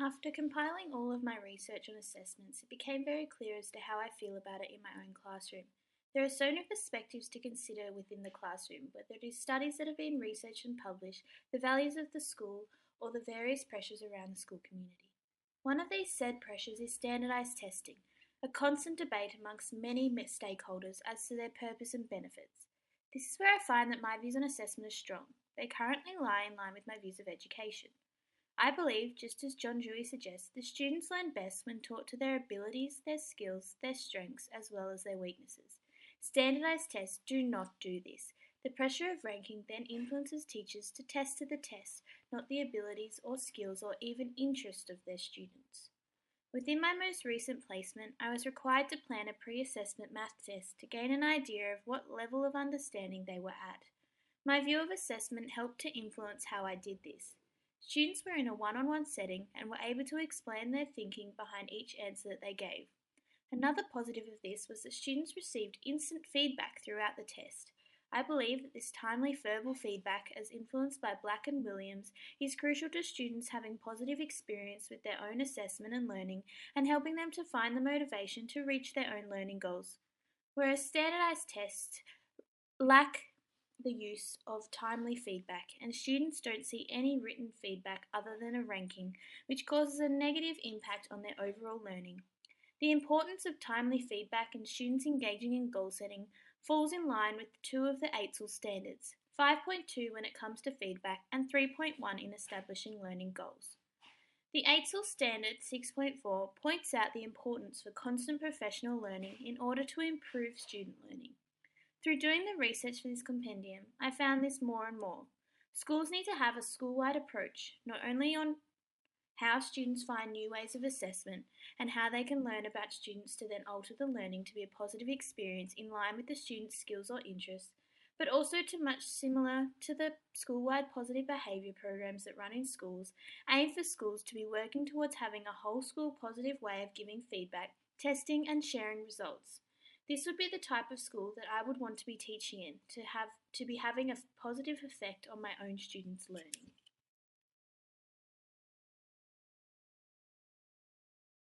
After compiling all of my research on assessments, it became very clear as to how I feel about it in my own classroom. There are so many perspectives to consider within the classroom, whether it is studies that have been researched and published, the values of the school, or the various pressures around the school community. One of these said pressures is standardised testing, a constant debate amongst many stakeholders as to their purpose and benefits. This is where I find that my views on assessment are strong. They currently lie in line with my views of education. I believe, just as John Dewey suggests, the students learn best when taught to their abilities, their skills, their strengths, as well as their weaknesses. Standardized tests do not do this. The pressure of ranking then influences teachers to test to the test, not the abilities or skills or even interest of their students. Within my most recent placement, I was required to plan a pre-assessment math test to gain an idea of what level of understanding they were at. My view of assessment helped to influence how I did this. Students were in a one-on-one setting and were able to explain their thinking behind each answer that they gave. Another positive of this was that students received instant feedback throughout the test. I believe that this timely verbal feedback, as influenced by Black and Williams, is crucial to students having positive experience with their own assessment and learning and helping them to find the motivation to reach their own learning goals. Whereas standardized tests lack the use of timely feedback, and students don't see any written feedback other than a ranking, which causes a negative impact on their overall learning. The importance of timely feedback and students engaging in goal setting falls in line with two of the AITSL standards, 5.2 when it comes to feedback and 3.1 in establishing learning goals. The AITSL standard 6.4 points out the importance for constant professional learning in order to improve student learning. Through doing the research for this compendium, I found this more and more. Schools need to have a school-wide approach, not only on how students find new ways of assessment and how they can learn about students to then alter the learning to be a positive experience in line with the student's skills or interests, but also to much similar to the school-wide positive behaviour programs that run in schools, aim for schools to be working towards having a whole school positive way of giving feedback, testing and sharing results. This would be the type of school that I would want to be teaching in, to be having a positive effect on my own students' learning.